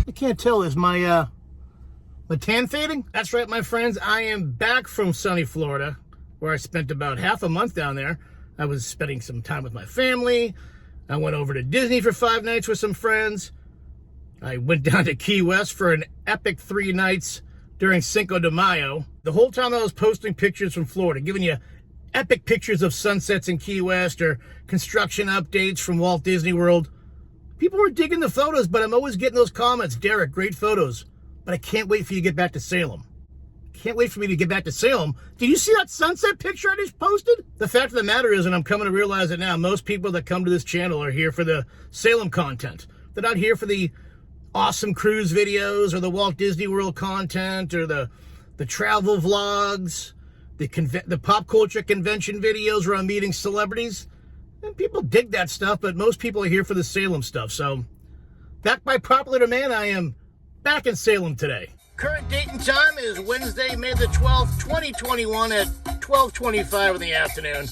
I can't tell, is my tan fading? That's right, my friends. I am back from sunny Florida, where I spent about half a month down there. I was spending some time with my family. I went over to Disney for 5 nights with some friends. I went down to Key West for an epic 3 nights during Cinco de Mayo. The whole time I was posting pictures from Florida, giving you epic pictures of sunsets in Key West or construction updates from Walt Disney World. People were digging the photos, but I'm always getting those comments. Derek, great photos, but I can't wait for you to get back to Salem. Can't wait for me to get back to Salem. Did you see that sunset picture I just posted? The fact of the matter is, and I'm coming to realize it now, most people that come to this channel are here for the Salem content. They're not here for the awesome cruise videos or the Walt Disney World content or the travel vlogs, the pop culture convention videos where I'm meeting celebrities. And people dig that stuff, but most people are here for the Salem stuff. So, back by popular demand, I am back in Salem today. Current date and time is Wednesday, May the 12th, 2021 at 12:25 in the afternoon.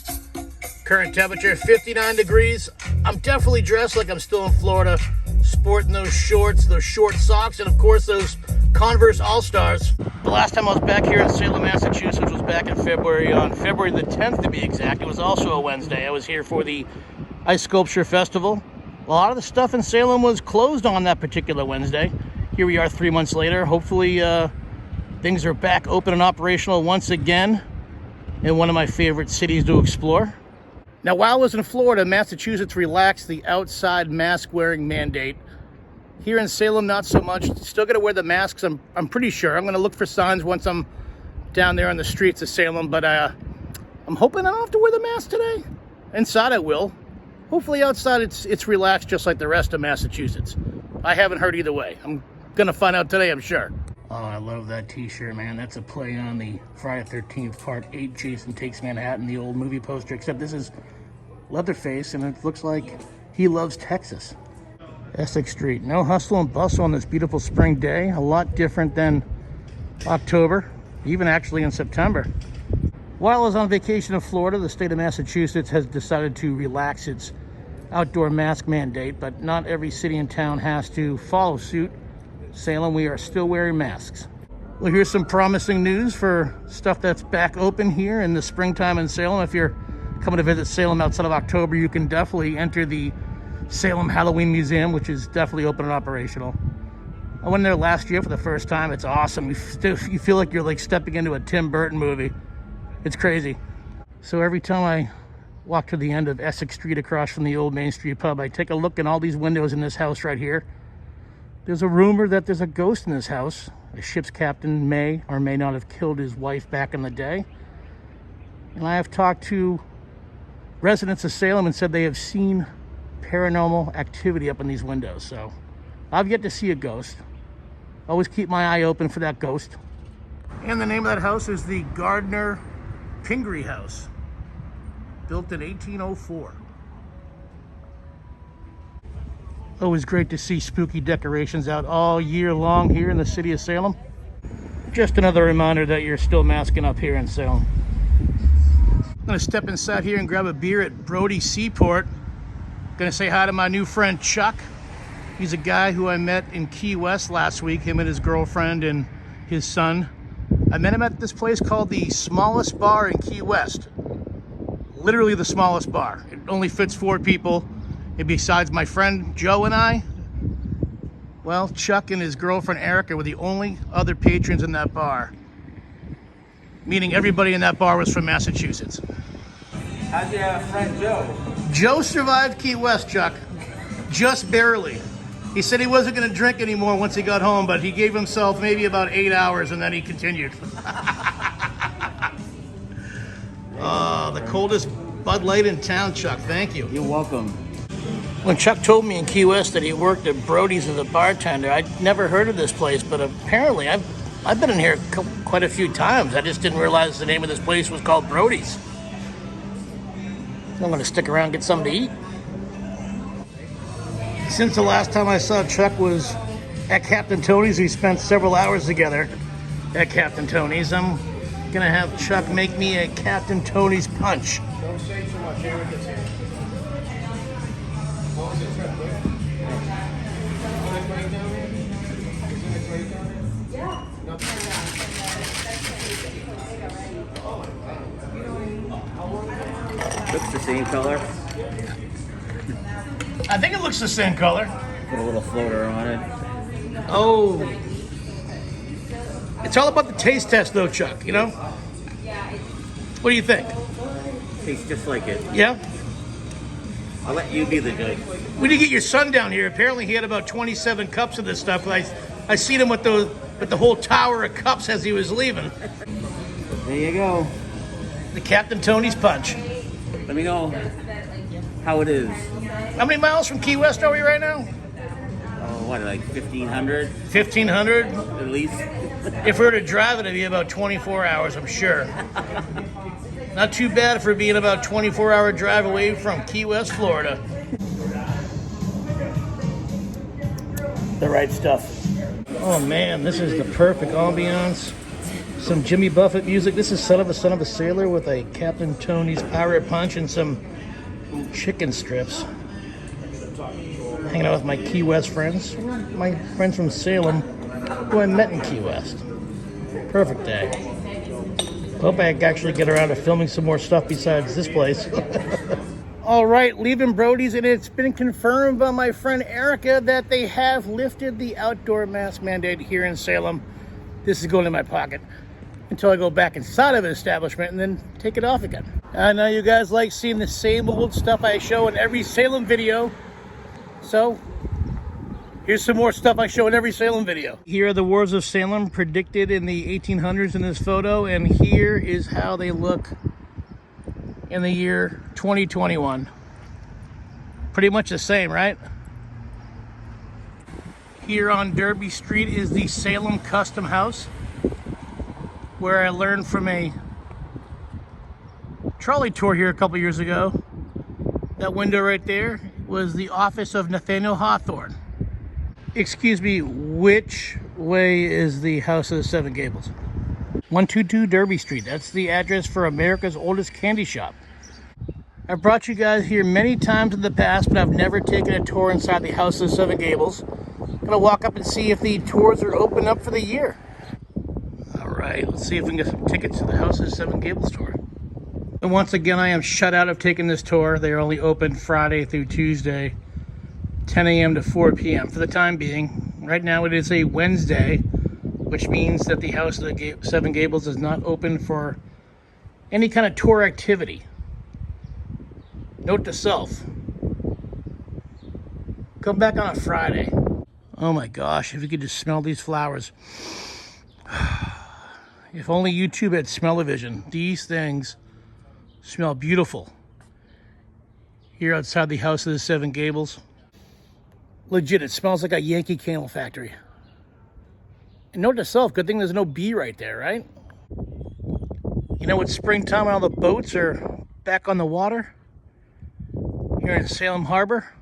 Current temperature, 59 degrees. I'm definitely dressed like I'm still in Florida, sporting those shorts, those short socks, and of course those Converse All-Stars. The last time I was back here in Salem, Massachusetts was back in February, on February the 10th to be exact. It was also a Wednesday. I was here for the Ice Sculpture Festival. A lot of the stuff in Salem was closed on that particular Wednesday. Here we are 3 months later. Hopefully things are back open and operational once again in one of my favorite cities to explore. Now, while I was in Florida, Massachusetts relaxed the outside mask wearing mandate. Here in Salem, not so much. Still got to wear the masks, I'm pretty sure. I'm going to look for signs once I'm down there on the streets of Salem, but I'm hoping I don't have to wear the mask today. Inside I will. Hopefully outside it's relaxed just like the rest of Massachusetts. I haven't heard either way. I'm going to find out today, I'm sure. Oh, I love that t-shirt, man. That's a play on the Friday 13th Part 8 Jason Takes Manhattan, the old movie poster, except this is Leatherface, and it looks like he loves Texas. Essex Street. No hustle and bustle on this beautiful spring day. A lot different than October, even actually in September. While I was on vacation in Florida, the state of Massachusetts has decided to relax its outdoor mask mandate, but not every city and town has to follow suit. Salem, we are still wearing masks. Well, here's some promising news for stuff that's back open here in the springtime in Salem. If you're coming to visit Salem outside of October, you can definitely enter the Salem Halloween Museum, which is definitely open and operational. I went there last year for the first time. It's awesome. You feel like you're like stepping into a Tim Burton movie. It's crazy. So every time I walk to the end of Essex Street across from the old Main Street pub, I take a look in all these windows in this house right here. There's a rumor that there's a ghost in this house. A ship's captain may or may not have killed his wife back in the day. And I have talked to residents of Salem and said they have seen paranormal activity up in these windows. So I've yet to see a ghost. Always keep my eye open for that ghost. And the name of that house is the Gardner Kingry house, built in 1804. Always great to see spooky decorations out all year long here in the city of Salem. Just another reminder that you're still masking up here in Salem. I'm gonna step inside here and grab a beer at Brody Seaport. Gonna say hi to my new friend Chuck. He's a guy who I met in Key West last week, him and his girlfriend and his son. I met him at this place called the smallest bar in Key West. Literally the smallest bar. It only fits 4 people. And besides my friend Joe and I, well, Chuck and his girlfriend Erica were the only other patrons in that bar. Meaning everybody in that bar was from Massachusetts. How's your friend Joe? Joe survived Key West, Chuck. Just barely. He said he wasn't going to drink anymore once he got home, but he gave himself maybe about 8 hours and then he continued. Oh, the coldest Bud Light in town, Chuck. Thank you. You're welcome. When Chuck told me in Key West that he worked at Brody's as a bartender, I'd never heard of this place, but apparently I've been in here quite a few times. I just didn't realize the name of this place was called Brody's. I'm going to stick around and get something to eat. Since the last time I saw Chuck was at Captain Tony's, we spent several hours together at Captain Tony's. I'm going to have Chuck make me a Captain Tony's punch. Don't say too much. Eric is here. What was the trip, Looks the same color. I think it looks the same color. Put a little floater on it. Oh. It's all about the taste test though, Chuck, you know? What do you think? Tastes just like it. Yeah? I'll let you be the judge. We did get your son down here. Apparently he had about 27 cups of this stuff. I seen him with the whole tower of cups as he was leaving. There you go. The Captain Tony's Punch. Let me know how it is. How many miles from Key West are we right now? Oh, what, like 1,500 1,500? at least? If we were to drive it, it'd be about 24 hours, I'm sure. Not too bad for being about 24-hour drive away from Key West, Florida. The right stuff. Oh man, this is the perfect ambiance. Some Jimmy Buffett music. This is Son of a Sailor with a Captain Tony's Pirate Punch and some chicken strips. Hanging out with my Key West friends. My friends from Salem who I met in Key West. Perfect day. Hope I actually get around to filming some more stuff besides this place. All right, leaving Brody's, and it's been confirmed by my friend Erica that they have lifted the outdoor mask mandate here in Salem. This is going in my pocket until I go back inside of an establishment and then take it off again. I know you guys like seeing the same old stuff I show in every Salem video. So here's some more stuff I show in every Salem video. Here are the wars of Salem predicted in the 1800s in this photo, and here is how they look in the year 2021. Pretty much the same, right? Here on Derby Street is the Salem Custom House, where I learned from a trolley tour here a couple years ago. That window right there was the office of Nathaniel Hawthorne. Excuse me, which way is the House of the Seven Gables? 122 Derby Street. That's the address for America's oldest candy shop. I've brought you guys here many times in the past, but I've never taken a tour inside the House of the Seven Gables. I'm gonna walk up and see if the tours are open up for the year. All right, let's see if we can get some tickets to the House of the Seven Gables tour. And once again, I am shut out of taking this tour. They're only open Friday through Tuesday, 10 a.m. to 4 p.m. for the time being. Right now it is a Wednesday, which means that the House of the Seven Gables is not open for any kind of tour activity. Note to self, come back on a Friday. Oh my gosh, if you could just smell these flowers. If only YouTube had smell-o-vision. These things smell beautiful here outside the House of the Seven Gables. Legit, it smells like a Yankee Candle factory. And note to self, good thing there's no bee right there, right? You know, it's springtime and all the boats are back on the water here in Salem Harbor.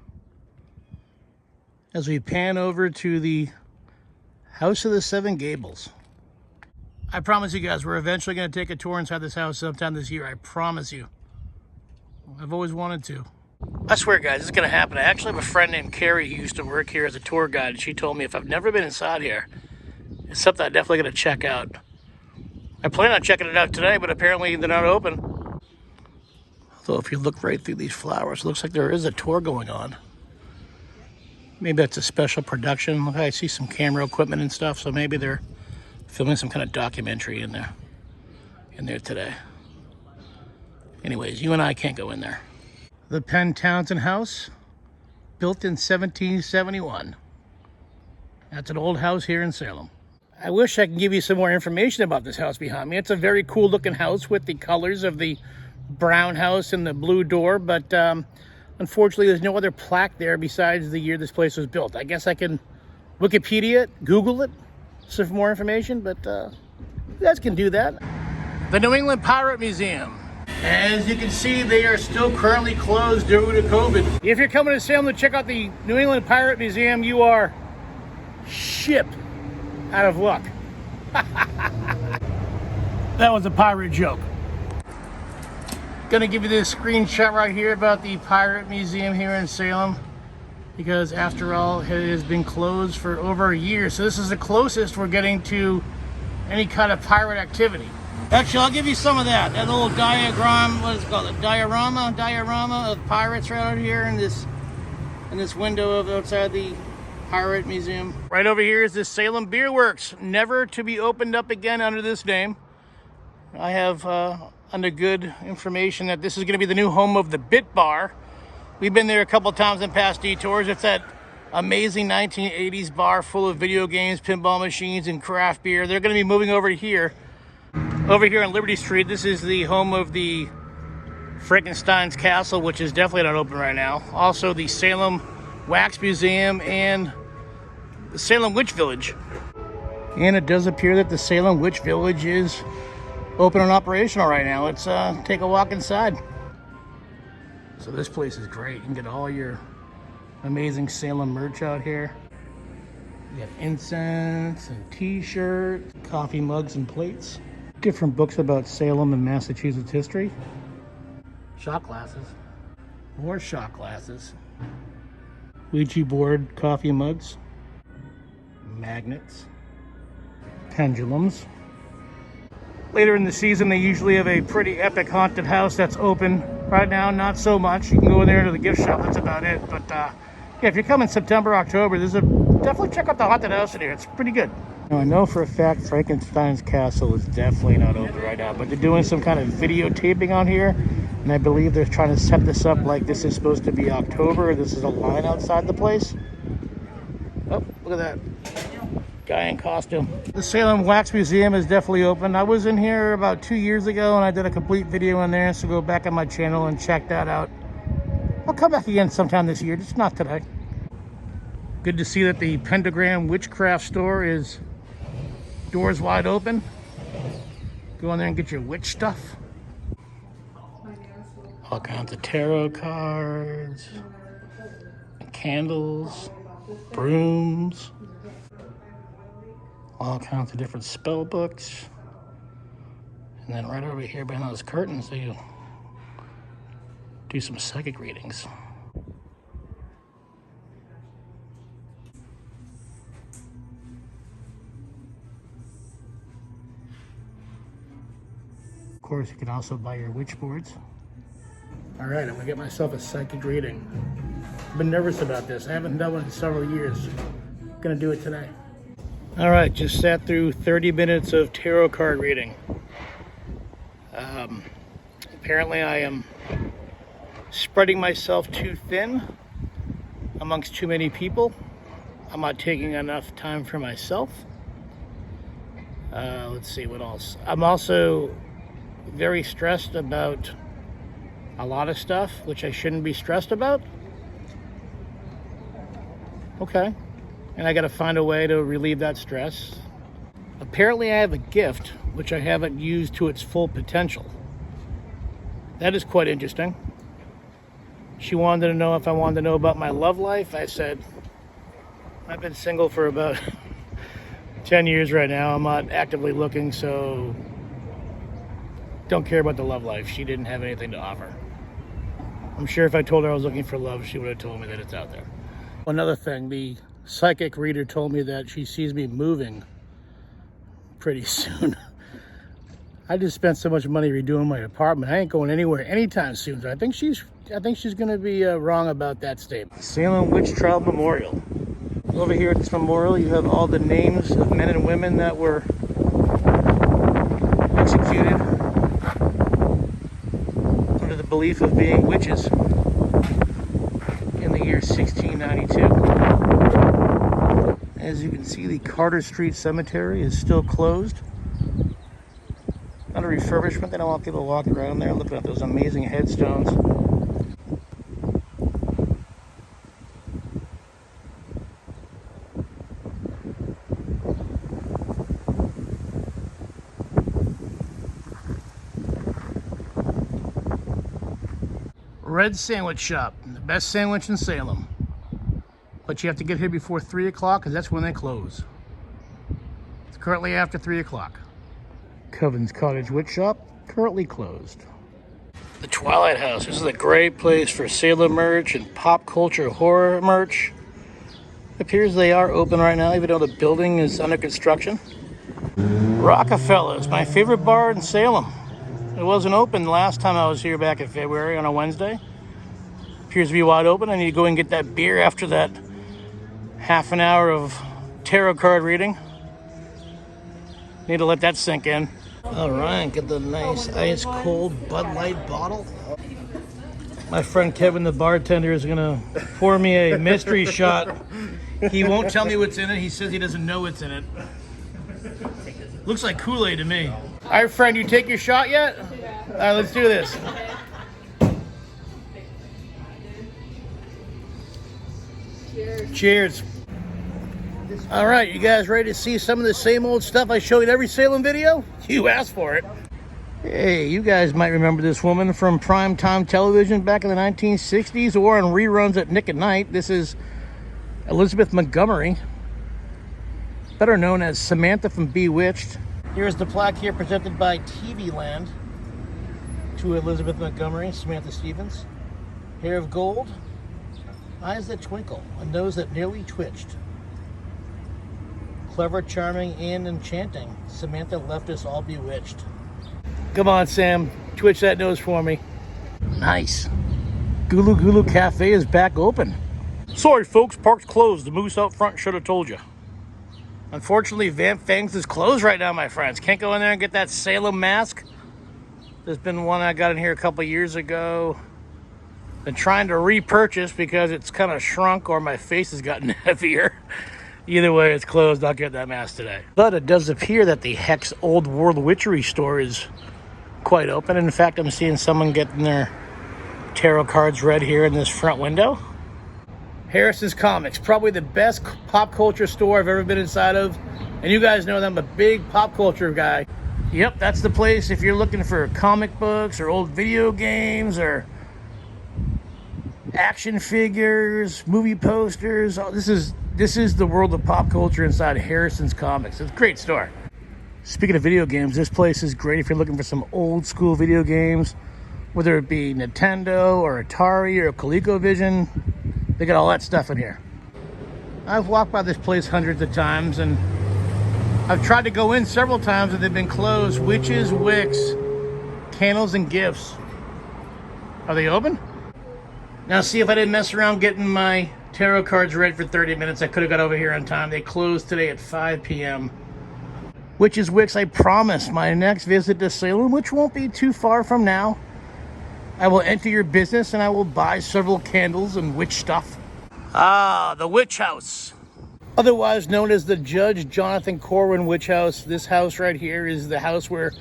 As we pan over to the House of the Seven Gables. I promise you guys, we're eventually going to take a tour inside this house sometime this year. I promise you. I've always wanted to. I swear, guys, it's going to happen. I actually have a friend named Carrie who used to work here as a tour guide, and she told me if I've never been inside here, it's something I'm definitely going to check out. I plan on checking it out today, but apparently they're not open. Although if you look right through these flowers, it looks like there is a tour going on. Maybe that's a special production. Look, I see some camera equipment and stuff, so maybe they're filming some kind of documentary in there today. Anyways, you and I can't go in there. The Penn Townsend House, built in 1771. That's an old house here in Salem. I wish I could give you some more information about this house behind me. It's a very cool looking house with the colors of the brown house and the blue door, but unfortunately there's no other plaque there besides the year this place was built. I guess I can Wikipedia it, Google it, for more information, but you guys can do that. The New England Pirate Museum. As you can see, they are still currently closed due to COVID. If you're coming to Salem to check out the New England Pirate Museum, you are ship out of luck. That was a pirate joke. Gonna give you this screenshot right here about the Pirate Museum here in Salem. because after all, it has been closed for over a year. So this is the closest we're getting to any kind of pirate activity. Actually, I'll give you some of that. That little diagram, what is it called? A diorama of pirates right out here in this window of outside the Pirate Museum. Right over here is the Salem Beer Works, never to be opened up again under this name. I have under good information that this is going to be the new home of the Bit Bar. We've been there a couple times in past detours. It's that amazing 1980s bar full of video games, pinball machines, and craft beer. They're going to be moving over here on Liberty Street. This is the home of the Frankenstein's Castle, which is definitely not open right now. Also the Salem Wax Museum and the Salem Witch Village. And it does appear that the Salem Witch Village is open and operational right now. Let's take a walk inside. So this place is great. You can get all your amazing Salem merch out here. You have incense and t-shirts, coffee mugs and plates. Different books about Salem and Massachusetts history. Shot glasses. More shot glasses. Ouija board coffee mugs. Magnets. Pendulums. Later in the season, they usually have a pretty epic haunted house that's open. Right now, not so much. You can go in there to the gift shop, that's about it. But yeah, if you're coming September, October, definitely check out the haunted house in here. It's pretty good. Now, I know for a fact Frankenstein's Castle is definitely not open right now, but they're doing some kind of videotaping on here, and I believe they're trying to set this up like this is supposed to be October. This is a line outside the place. Oh, look at that. Guy in costume. The Salem Wax Museum is definitely open. I was in here about 2 years ago and I did a complete video in there, so go back on my channel and check that out. I'll come back again sometime this year, just not today. Good to see that the Pentagram Witchcraft store is doors wide open. Go in there and get your witch stuff. All kinds of tarot cards, candles, brooms. All kinds of different spell books. And then right over here behind those curtains, they do some psychic readings. Of course, you can also buy your witch boards. All right, I'm gonna get myself a psychic reading. I've been nervous about this. I haven't done one in several years. I'm gonna do it today. All right, just sat through 30 minutes of tarot card reading. Apparently I am spreading myself too thin amongst too many people. I'm not taking enough time for myself. Let's see, what else? I'm also very stressed about a lot of stuff, which I shouldn't be stressed about. Okay. And I got to find a way to relieve that stress. Apparently I have a gift which I haven't used to its full potential. That is quite interesting. She wanted to know if I wanted to know about my love life. I said, I've been single for about 10 years right now. I'm not actively looking, so don't care about the love life. She didn't have anything to offer. I'm sure if I told her I was looking for love, she would have told me that it's out there. Another thing, the psychic reader told me that she sees me moving pretty soon. I just spent so much money redoing my apartment. I ain't going anywhere anytime soon. So I think she's going to be wrong about that statement. Salem Witch Trial Memorial. Over here at this memorial, you have all the names of men and women that were executed under the belief of being witches in the year 1692. As you can see, the Carter Street Cemetery is still closed. Under refurbishment. They don't want people walking around there looking at those amazing headstones. Red Sandwich Shop, the best sandwich in Salem. But you have to get here before 3 o'clock because that's when they close. It's currently after 3 o'clock. Coven's Cottage Witch Shop, currently closed. The Twilight House. This is a great place for Salem merch and pop culture horror merch. It appears they are open right now, even though the building is under construction. Rockefeller's, my favorite bar in Salem. It wasn't open last time I was here back in February on a Wednesday. Appears to be wide open. I need to go and get that beer after that half an hour of tarot card reading. Need to let that sink in. All right, get the nice ice cold Bud Light bottle. My friend Kevin, the bartender, is gonna pour me a mystery shot. He won't tell me what's in it. He says he doesn't know what's in it. Looks like Kool-Aid to me. All right, friend, you take your shot yet? All right, let's do this. Cheers. All right, you guys ready to see some of the same old stuff I show you in every Salem video? You asked for it. Hey, you guys might remember this woman from primetime television back in the 1960s or on reruns at Nick at Night. This is Elizabeth Montgomery, better known as Samantha from Bewitched. Here's the plaque here presented by TV Land to Elizabeth Montgomery, Samantha Stevens. Hair of gold, eyes that twinkle, a nose that nearly twitched. Clever, charming, and enchanting. Samantha left us all bewitched. Come on, Sam. Twitch that nose for me. Nice. Gulu Gulu Cafe is back open. Sorry, folks. Park's closed. The moose out front should have told you. Unfortunately, Vamp Fangs is closed right now, my friends. Can't go in there and get that Salem mask. There's been one I got in here a couple years ago. Been trying to repurchase because it's kind of shrunk or my face has gotten heavier. Either way, it's closed. I'll get that mask today. But it does appear that the Hex Old World Witchery store is quite open. In fact, I'm seeing someone getting their tarot cards read here in this front window. Harrison's Comics, probably the best pop culture store I've ever been inside of. And you guys know that I'm a big pop culture guy. Yep, that's the place if you're looking for comic books or old video games or action figures, movie posters. Oh, this is the world of pop culture inside Harrison's Comics. It's a great store. Speaking of video games, this place is great if you're looking for some old school video games, whether it be Nintendo or Atari or ColecoVision. They got all that stuff in here. I've walked by this place hundreds of times, and I've tried to go in several times, and they've been closed. Witches, Wicks, Candles, and Gifts. Are they open? Now, see, if I didn't mess around getting my tarot cards read for 30 minutes, I could have got over here on time. They closed today at 5 p.m. Witches, Wicks, I promise my next visit to Salem, which won't be too far from now, I will enter your business and I will buy several candles and witch stuff. Ah, the Witch House. Otherwise known as the Judge Jonathan Corwin Witch House. This house right here is the house where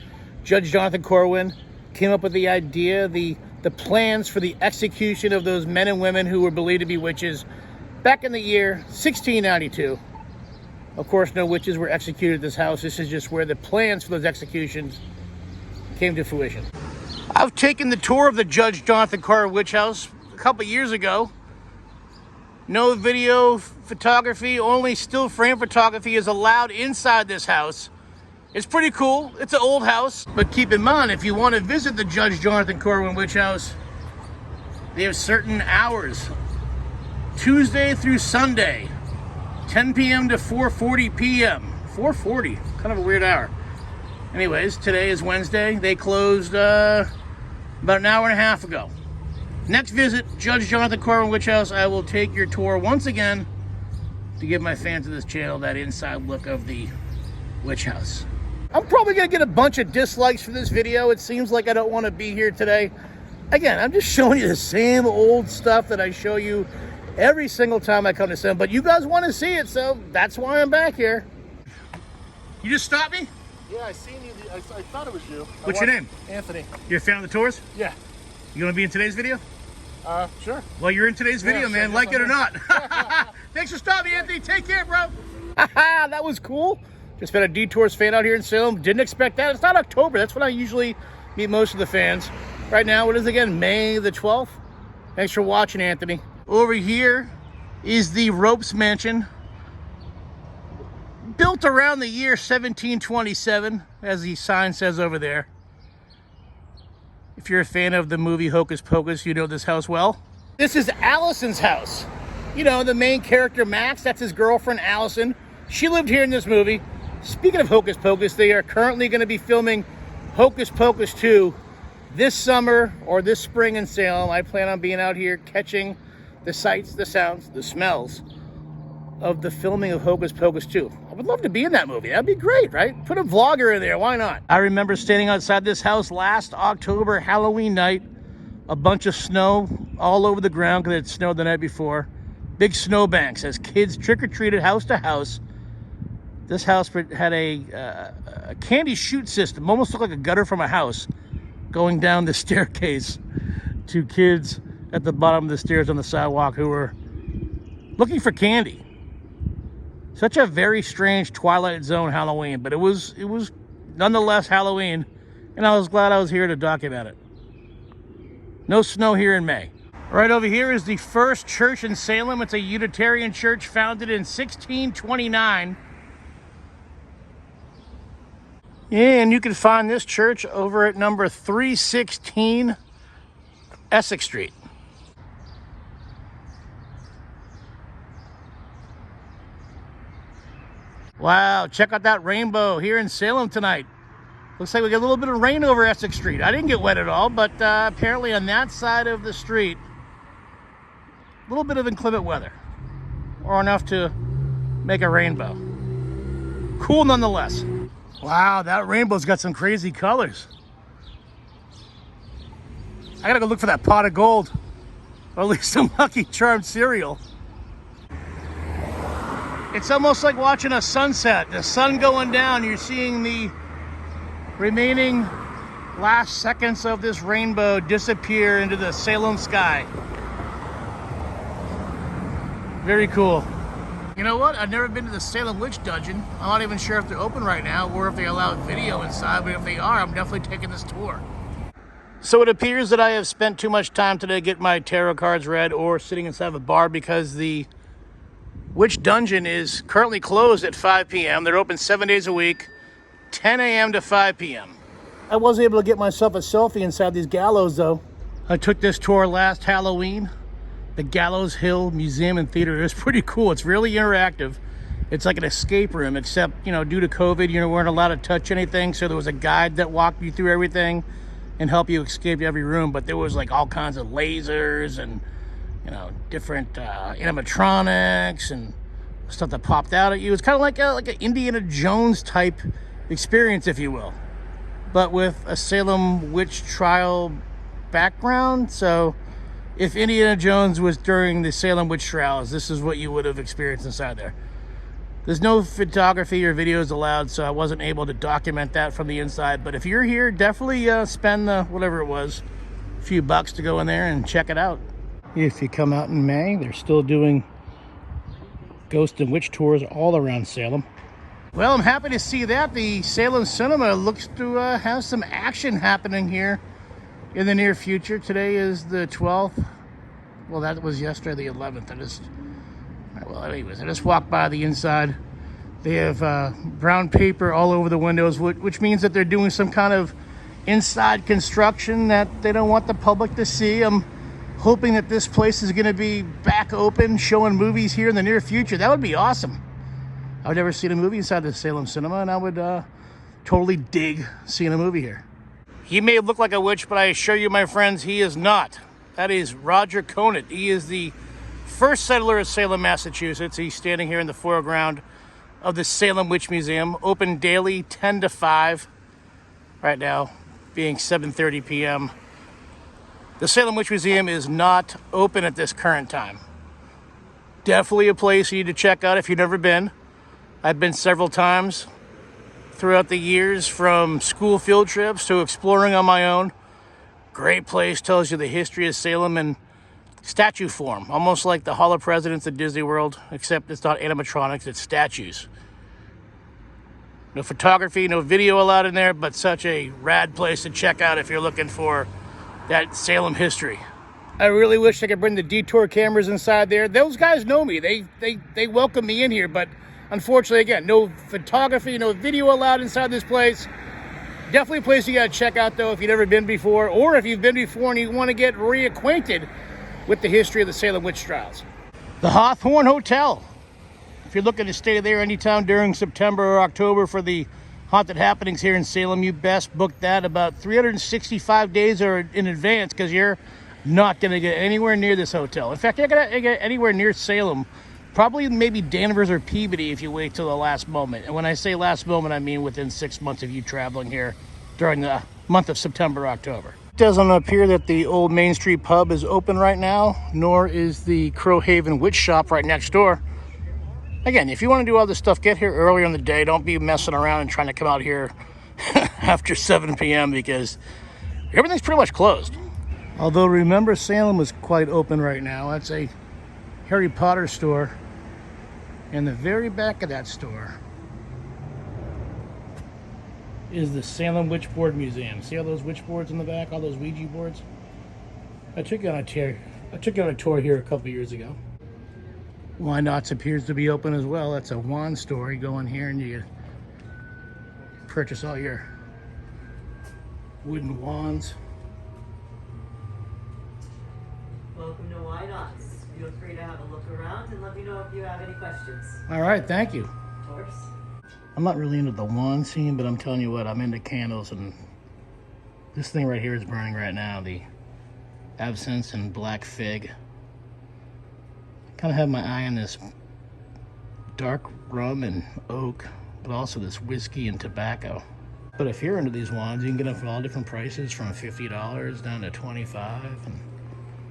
Judge Jonathan Corwin came up with the idea, the plans for the execution of those men and women who were believed to be witches back in the year 1692. Of course, no witches were executed at this house. This is just where the plans for those executions came to fruition. I've taken the tour of the Judge Jonathan Corwin Witch House a couple years ago. No video photography, only still frame photography is allowed inside this house. It's pretty cool. It's an old house. But keep in mind, if you want to visit the Judge Jonathan Corwin Witch House, they have certain hours. Tuesday through Sunday, 10 p.m. to 4:40 p.m. 4:40, kind of a weird hour. Anyways, today is Wednesday. They closed about an hour and a half ago. Next visit, Judge Jonathan Corwin Witch House, I will take your tour once again to give my fans of this channel that inside look of the Witch House. I'm probably going to get a bunch of dislikes for this video. It seems like I don't want to be here today. Again, I'm just showing you the same old stuff that I show you every single time I come to Salem. But you guys want to see it, so that's why I'm back here. You just stopped me? Yeah, I seen you. I thought it was you. What's your name? Anthony. You're a fan of the tours? Yeah. You want to be in today's video? Sure. Well, you're in today's video, man. Yes, like it or I'm not. Thanks for stopping, Anthony. Take care, bro. That was cool. Just been a Detours fan out here in Salem. Didn't expect that. It's not October. That's when I usually meet most of the fans. Right now, what is it again? May the 12th? Thanks for watching, Anthony. Over here is the Ropes Mansion. Built around the year 1727, as the sign says over there. If you're a fan of the movie Hocus Pocus, you know this house well. This is Allison's house. You know, the main character, Max, that's his girlfriend, Allison. She lived here in this movie. Speaking of Hocus Pocus, they are currently going to be filming Hocus Pocus 2 this summer or this spring in Salem. I plan on being out here catching the sights, the sounds, the smells of the filming of Hocus Pocus 2. I would love to be in that movie. That'd be great, right? Put a vlogger in there. Why not? I remember standing outside this house last October, Halloween night. A bunch of snow all over the ground because it snowed the night before. Big snowbanks as kids trick-or-treated house to house. This house had a candy chute system, almost looked like a gutter from a house, going down the staircase to kids at the bottom of the stairs on the sidewalk who were looking for candy. Such a very strange Twilight Zone Halloween, but it was nonetheless Halloween, and I was glad I was here to document it. No snow here in May. Right over here is the first church in Salem. It's a Unitarian Church founded in 1629. And you can find this church over at number 316 Essex Street. Wow, check out that rainbow here in Salem tonight. Looks like we got a little bit of rain over Essex Street. I didn't get wet at all, but apparently on that side of the street, a little bit of inclement weather, or enough to make a rainbow. Cool nonetheless. Wow, that rainbow's got some crazy colors. I gotta go look for that pot of gold, or at least some Lucky Charms cereal. It's almost like watching a sunset. The sun going down, you're seeing the remaining last seconds of this rainbow disappear into the Salem sky. Very cool. You know what? I've never been to the Salem Witch Dungeon. I'm not even sure if they're open right now or if they allow video inside, but if they are, I'm definitely taking this tour. So it appears that I have spent too much time today getting my tarot cards read or sitting inside of a bar because the Witch Dungeon is currently closed at 5 p.m. They're open 7 days a week, 10 a.m. to 5 p.m. I was able to get myself a selfie inside these gallows, though. I took this tour last Halloween. The Gallows Hill Museum and Theater. It was pretty cool. It's really interactive. It's like an escape room, except, you know, due to COVID, you weren't allowed to touch anything. So there was a guide that walked you through everything and helped you escape every room. But there was like all kinds of lasers and, you know, different animatronics and stuff that popped out at you. It's kind of like an Indiana Jones type experience, if you will, but with a Salem witch trial background. So if Indiana Jones was during the Salem witch trials, this is what you would have experienced inside there. There's no photography or videos allowed, so I wasn't able to document that from the inside. But if you're here, definitely spend the, whatever it was, a few bucks to go in there and check it out. If you come out in May, they're still doing ghost and witch tours all around Salem. Well, I'm happy to see that. The Salem Cinema looks to have some action happening here in the near future. Today is the 12th. Well, that was yesterday, the 11th. I just walked by the inside. They have brown paper all over the windows, which means that they're doing some kind of inside construction that they don't want the public to see. I'm hoping that this place is going to be back open, showing movies here in the near future. That would be awesome. I've never seen a movie inside the Salem Cinema, and I would totally dig seeing a movie here. He may look like a witch, but I assure you, my friends, he is not. That is Roger Conant. He is the first settler of Salem, Massachusetts. He's standing here in the foreground of the Salem Witch Museum, open daily 10 to 5. Right now, being 7:30 p.m. The Salem Witch Museum is not open at this current time. Definitely a place you need to check out if you've never been. I've been several times throughout the years, from school field trips to exploring on my own. Great place, tells you the history of Salem in statue form, almost like the Hall of Presidents at Disney World, except it's not animatronics, it's statues. No photography, no video allowed in there, but such a rad place to check out if you're looking for that Salem history. I really wish I could bring the detour cameras inside there. Those guys know me. They welcome me in here, but unfortunately, again, no photography, no video allowed inside this place. Definitely a place you got to check out, though, if you've never been before, or if you've been before and you want to get reacquainted with the history of the Salem witch trials. The Hawthorne Hotel. If you're looking to stay there anytime during September or October for the haunted happenings here in Salem, you best book that about 365 days or in advance, because you're not going to get anywhere near this hotel. In fact, you're not going to get anywhere near Salem. Probably maybe Danvers or Peabody if you wait till the last moment. And when I say last moment, I mean within 6 months of you traveling here during the month of September, October. It doesn't appear that the old Main Street pub is open right now, nor is the Crowhaven Witch Shop right next door. Again, if you want to do all this stuff, get here earlier in the day. Don't be messing around and trying to come out here after 7 p.m. because everything's pretty much closed. Although remember, Salem is quite open right now. That's a Harry Potter store. In the very back of that store is the Salem Witchboard Museum. See all those witchboards in the back, all those Ouija boards? I took you on a tour here a couple years ago. Why Nots appears to be open as well. That's a wand store. You go in here and you purchase all your wooden wands. Welcome to Why Nots. Feel free to have a look around and let me know if you have any questions. All right, thank you. Of course. I'm not really into the wand scene, but I'm telling you what, I'm into candles, and this thing right here is burning right now, the absinthe and black fig. Kind of have my eye on this dark rum and oak, but also this whiskey and tobacco. But if you're into these wands, you can get them for all different prices, from $50 down to $25.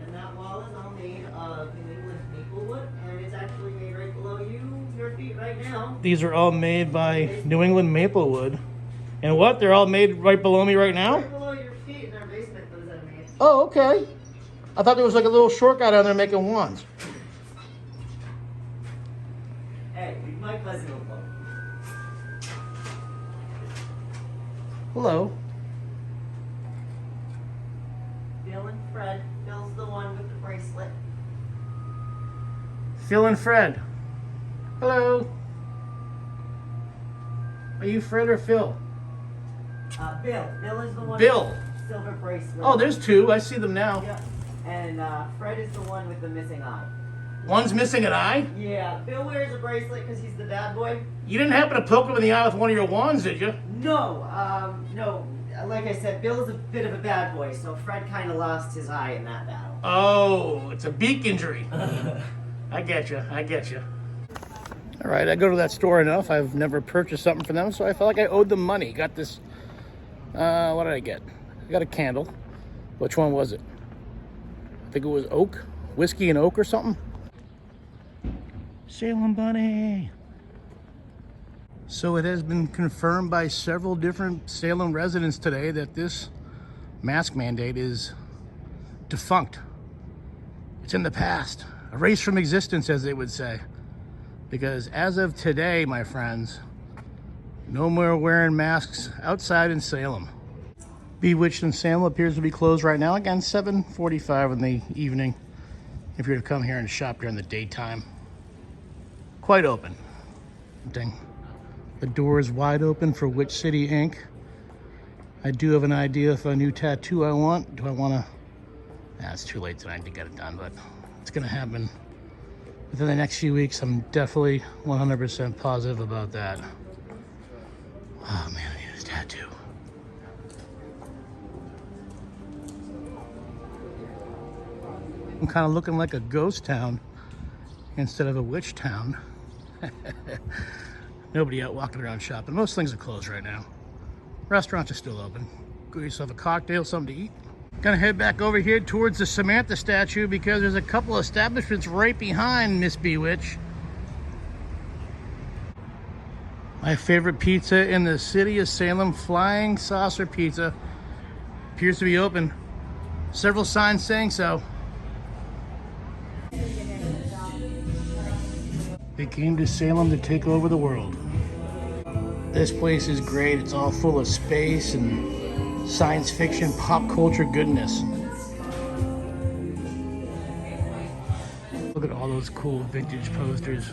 And that wall is all made of New England maple wood, and it's actually made right below your feet right now. These are all made by New England maple wood. And what? They're all made right below me right now? Right below your feet in our basement, those are made. Oh, okay. I thought there was like a little short guy down there making wands. Hey, my cousin will go. Hello. Bill and Fred. Bill's the one with the bracelet. Phil and Fred. Hello. Are you Fred or Phil? Bill. Bill is the one Bill. with the silver bracelet. Oh, there's two. I see them now. Yeah. And Fred is the one with the missing eye. One's missing an eye? Yeah, Bill wears a bracelet because he's the bad boy. You didn't happen to poke him in the eye with one of your wands, did you? No, no. Like I said, Bill's a bit of a bad boy, so Fred kind of lost his eye in that battle. Oh, it's a beak injury. I get you. All right, I go to that store enough. I've never purchased something from them, so I felt like I owed them money. Got this, what did I get? I got a candle. Which one was it? I think it was oak, whiskey and oak or something. Salem Bunny. So it has been confirmed by several different Salem residents today that this mask mandate is defunct. It's in the past, erased from existence, as they would say. Because as of today, my friends, no more wearing masks outside in Salem. Bewitched in Salem appears to be closed right now. Again, 7:45 in the evening. If you're to come here and shop during the daytime. Quite open. Ding. The door is wide open for Witch City Inc. I do have an idea of a new tattoo I want. Do I want to? It's too late tonight to get it done, but it's going to happen within the next few weeks. I'm definitely 100% positive about that. Oh man, I need this tattoo. I'm kind of looking like a ghost town instead of a witch town. Nobody out walking around shopping. Most things are closed right now. Restaurants are still open. Go yourself a cocktail, something to eat. Gonna head back over here towards the Samantha statue because there's a couple establishments right behind Miss Bewitch. My favorite pizza in the city of Salem, Flying Saucer Pizza, appears to be open. Several signs saying so. They came to Salem to take over the world. This place is great. It's all full of space and science fiction, pop culture goodness. Look at all those cool vintage posters.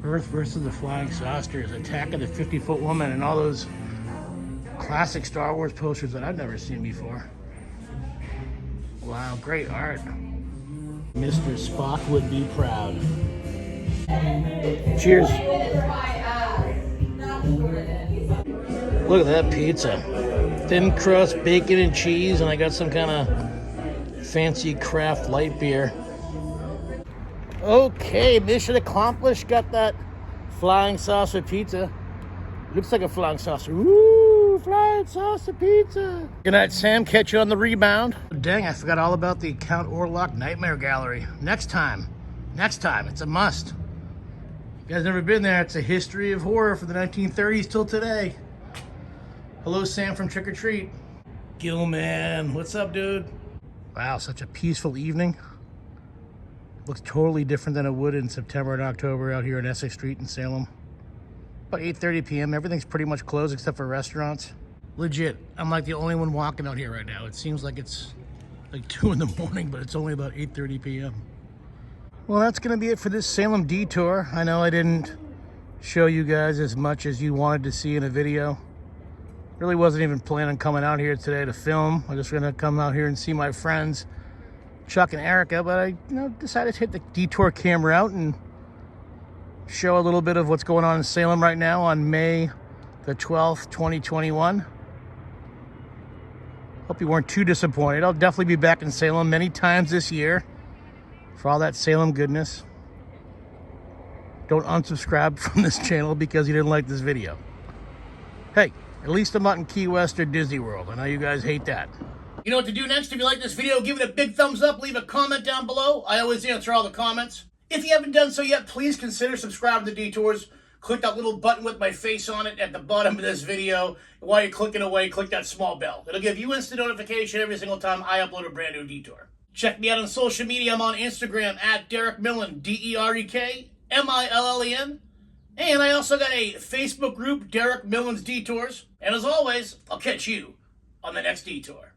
Earth versus the Flying Saucers, Attack of the 50-Foot Woman, and all those classic Star Wars posters that I've never seen before. Wow, great art. Mr. Spock would be proud. Cheers. Look at that pizza. Thin crust, bacon and cheese, and I got some kind of fancy craft light beer. Okay, mission accomplished. Got that flying saucer pizza. Looks like a flying saucer. Ooh, flying saucer pizza. Good night, Sam. Catch you on the rebound. Dang, I forgot all about the Count Orlok Nightmare Gallery. Next time. It's a must. If you guys never been there, it's a history of horror from the 1930s till today. Hello, Sam from Trick or Treat. Gilman, what's up, dude? Wow, such a peaceful evening. Looks totally different than it would in September and October out here on Essex Street in Salem. About 8:30 p.m. Everything's pretty much closed except for restaurants. Legit, I'm like the only one walking out here right now. It seems like it's like 2 in the morning, but it's only about 8:30 p.m. Well, that's gonna be it for this Salem detour. I know I didn't show you guys as much as you wanted to see in a video. Really wasn't even planning on coming out here today to film. I'm just gonna come out here and see my friends, Chuck and Erica, but I decided to hit the detour camera out and show a little bit of what's going on in Salem right now on May the 12th, 2021. Hope you weren't too disappointed. I'll definitely be back in Salem many times this year for all that Salem goodness. Don't unsubscribe from this channel because you didn't like this video. Hey, at least I'm not in Key West or Disney World. I know you guys hate that. You know what to do next? If you like this video, give it a big thumbs up, leave a comment down below. I always answer all the comments. If you haven't done so yet, please consider subscribing to Detours. Click that little button with my face on it at the bottom of this video. And while you're clicking away, click that small bell. It'll give you instant notification every single time I upload a brand new Detour. Check me out on social media. I'm on Instagram at Derek Millen, DerekMillen. And I also got a Facebook group, Derek Millen's Detours. And as always, I'll catch you on the next Detour.